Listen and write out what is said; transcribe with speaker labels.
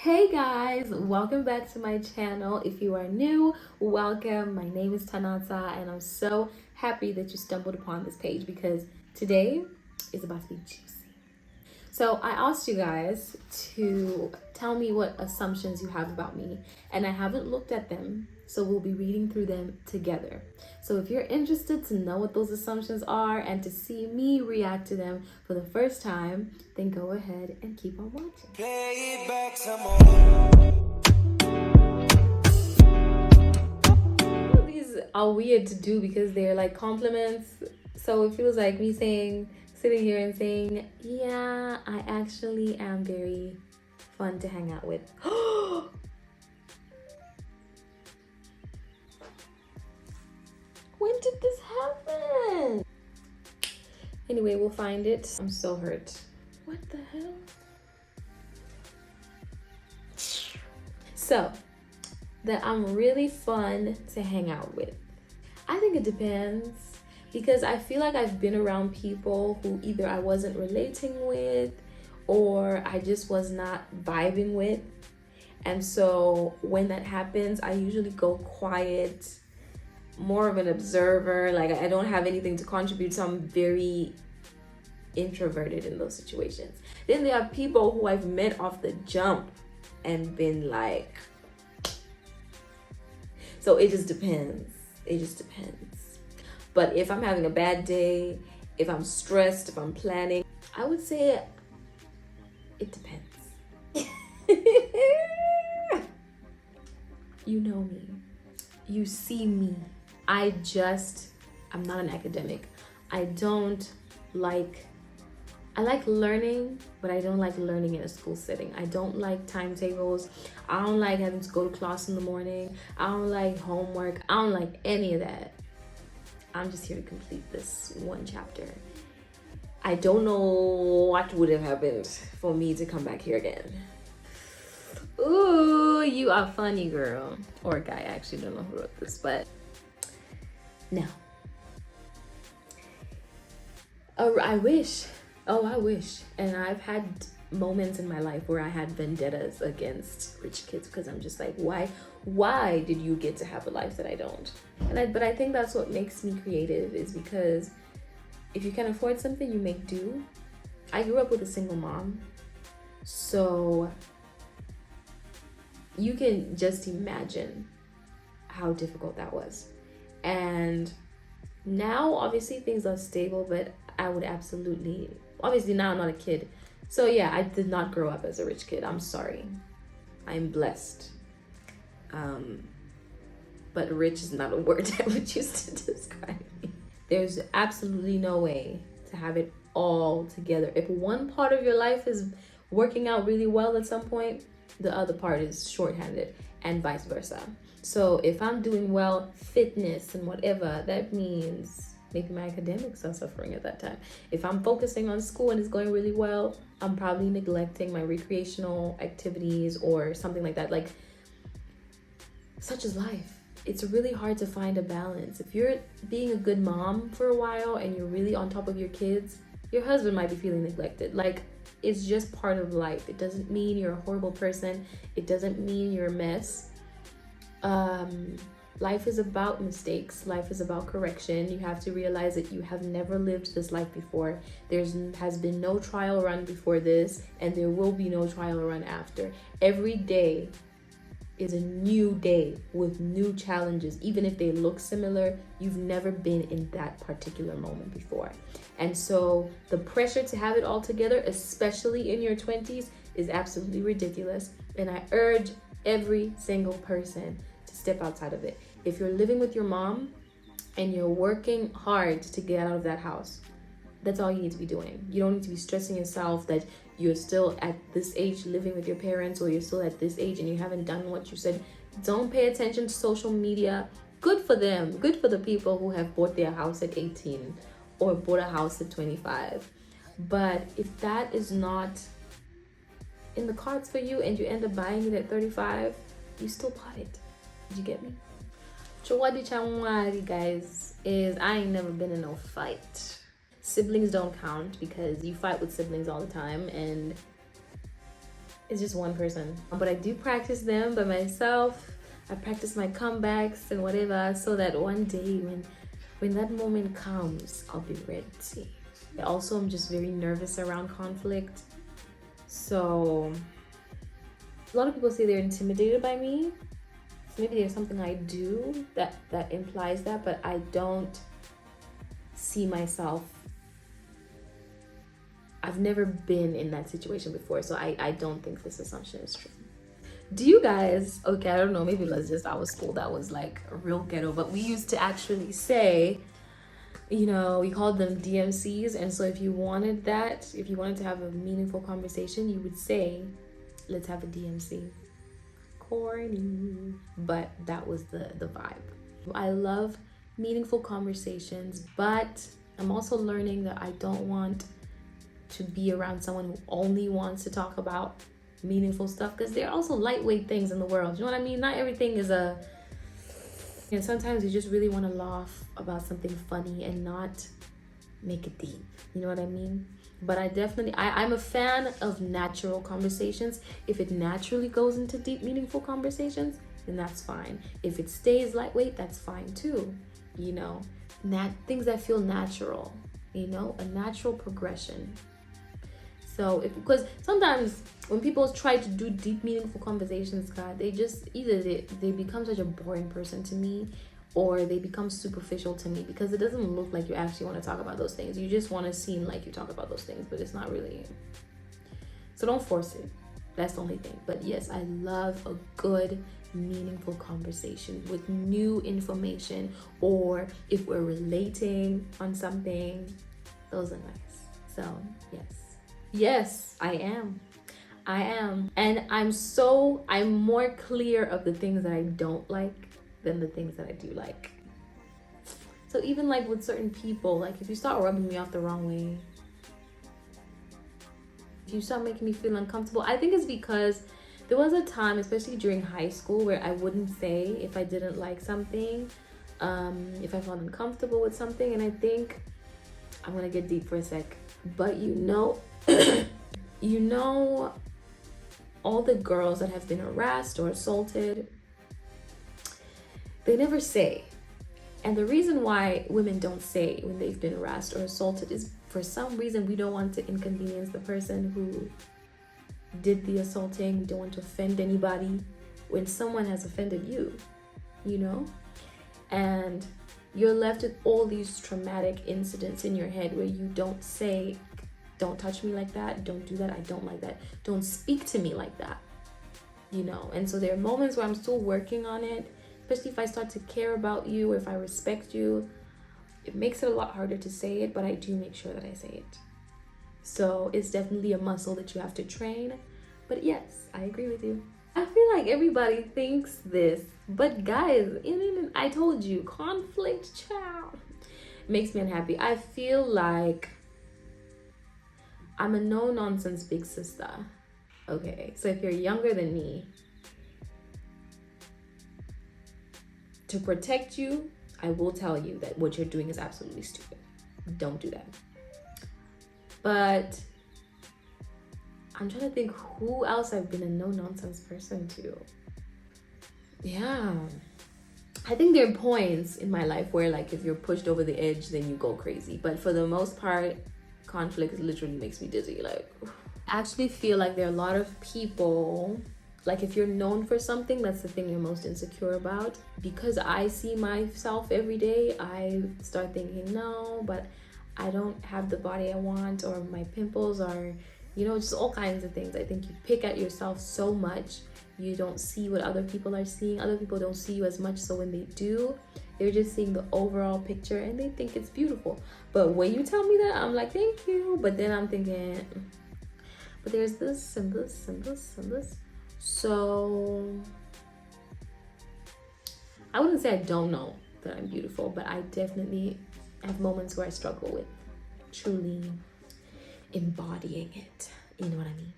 Speaker 1: Hey guys, welcome back to my channel. If you are new, welcome. My name is Tanatsa and I'm so happy that you stumbled upon this page because today is about to be juicy. So I asked you guys to tell me what assumptions you have about me, and I haven't looked at them, so we'll be reading through them together. So if you're interested to know what those assumptions are and to see me react to them for the first time, then go ahead and keep on watching. Play it back some more. These are weird to do because they're like compliments, so it feels like me sitting here and saying, yeah, I actually am very fun to hang out with. When did this happen? Anyway, we'll find it. I'm so hurt. What the hell? So, that I'm really fun to hang out with. I think it depends, because I feel like I've been around people who either I wasn't relating with or I just was not vibing with. And so when that happens, I usually go quiet, more of an observer. Like I don't have anything to contribute, so I'm very introverted in those situations. Then there are people who I've met off the jump and been like, so it just depends. It just depends. But if I'm having a bad day, if I'm stressed, if I'm planning, I would say it depends. You know me. You see me. I'm not an academic. I like learning, but I don't like learning in a school setting. I don't like timetables. I don't like having to go to class in the morning. I don't like homework. I don't like any of that. I'm just here to complete this one chapter. I don't know what would have happened for me to come back here again. Ooh, you are funny, girl. Or guy, I actually don't know who wrote this, but no. Oh, I wish. And I've had moments in my life where I had vendettas against rich kids because I'm just like, why did you get to have a life that I don't? But I think that's what makes me creative, is because if you can afford something, you make do. I grew up with a single mom, so you can just imagine how difficult that was. And now obviously things are stable, but I would obviously now I'm not a kid. So yeah, I did not grow up as a rich kid. I'm sorry. I'm blessed. But rich is not a word I would use to describe me. There's absolutely no way to have it all together. If one part of your life is working out really well at some point, the other part is shorthanded, and vice versa. So if I'm doing well, fitness and whatever, that means maybe my academics are suffering at that time. If I'm focusing on school and it's going really well, I'm probably neglecting my recreational activities or something like that. Like, such is life. It's really hard to find a balance. If you're being a good mom for a while and you're really on top of your kids, your husband might be feeling neglected. Like, it's just part of life. It doesn't mean you're a horrible person. It doesn't mean you're a mess. Life is about mistakes. Life is about correction. You have to realize that you have never lived this life before. Has been no trial run before this, and there will be no trial run after. Every day is a new day with new challenges. Even if they look similar, you've never been in that particular moment before. And so the pressure to have it all together, especially in your 20s, is absolutely ridiculous. And I urge every single person to step outside of it. If you're living with your mom and you're working hard to get out of that house, that's all you need to be doing. You don't need to be stressing yourself that you're still at this age living with your parents, or you're still at this age and you haven't done what you said. Don't pay attention to social media. Good for them. Good for the people who have bought their house at 18 or bought a house at 25. But if that is not in the cards for you and you end up buying it at 35, you still bought it. Did you get me? So what did I guys is I ain't never been in no fight. Siblings don't count because you fight with siblings all the time, and It's just one person. But I do practice them by myself. I practice my comebacks and whatever, so that one day when that moment comes, I'll be ready. Also, I'm just very nervous around conflict. So a lot of people say they're intimidated by me. So maybe there's something I do that implies that, but I don't see myself. I've never been in that situation before, so I don't think this assumption is true. Do you guys, okay, I don't know, maybe let's just, our school, that was like a real ghetto, but we used to actually say, you know, we called them DMCs. And so if you wanted to have a meaningful conversation, you would say, let's have a DMC. Corny. But that was the vibe. I love meaningful conversations, but I'm also learning that I don't want to be around someone who only wants to talk about meaningful stuff, because there are also lightweight things in the world. You know what I mean? Not everything is sometimes you just really want to laugh about something funny and not make it deep. You know what I mean? But I'm a fan of natural conversations. If it naturally goes into deep, meaningful conversations, then that's fine. If it stays lightweight, that's fine too. You know, things that feel natural, you know, a natural progression. So because sometimes when people try to do deep, meaningful conversations, God, they just either they become such a boring person to me, or they become superficial to me, because it doesn't look like you actually want to talk about those things. You just want to seem like you talk about those things, but it's not really. So don't force it. That's the only thing. But yes, I love a good, meaningful conversation with new information, or if we're relating on something, those are nice. So yes, I am. And I'm more clear of the things that I don't like than the things that I do like. So even like with certain people, like if you start rubbing me off the wrong way, if you start making me feel uncomfortable, I think it's because there was a time, especially during high school, where I wouldn't say if I didn't like something, if I felt uncomfortable with something. And I think I'm gonna get deep for a sec, but you know all the girls that have been harassed or assaulted, they never say. And the reason why women don't say when they've been harassed or assaulted is, for some reason, we don't want to inconvenience the person who did the assaulting. We don't want to offend anybody when someone has offended you, you know? And you're left with all these traumatic incidents in your head where you don't say, don't touch me like that, don't do that, I don't like that, don't speak to me like that, you know? And so there are moments where I'm still working on it, especially if I start to care about you, or if I respect you. It makes it a lot harder to say it, but I do make sure that I say it. So it's definitely a muscle that you have to train. But yes, I agree with you. I feel like everybody thinks this, but guys, I told you, conflict, child, makes me unhappy. I feel like I'm a no-nonsense big sister. Okay, so if you're younger than me, to protect you, I will tell you that what you're doing is absolutely stupid. Don't do that. But I'm trying to think who else I've been a no-nonsense person to. Yeah. I think there are points in my life where, like, if you're pushed over the edge, then you go crazy. But for the most part, conflict literally makes me dizzy. Like, I actually feel like there are a lot of people, like, if you're known for something, that's the thing you're most insecure about. Because I see myself every day, I start thinking, no, but I don't have the body I want, or my pimples are, you know, just all kinds of things. I think you pick at yourself so much, you don't see what other people are seeing. Other people don't see you as much, so when they do, they're just seeing the overall picture and they think it's beautiful. But when you tell me that, I'm like, thank you. But then I'm thinking, but there's this and this and this and this. So I wouldn't say I don't know that I'm beautiful, but I definitely have moments where I struggle with truly embodying it. You know what I mean?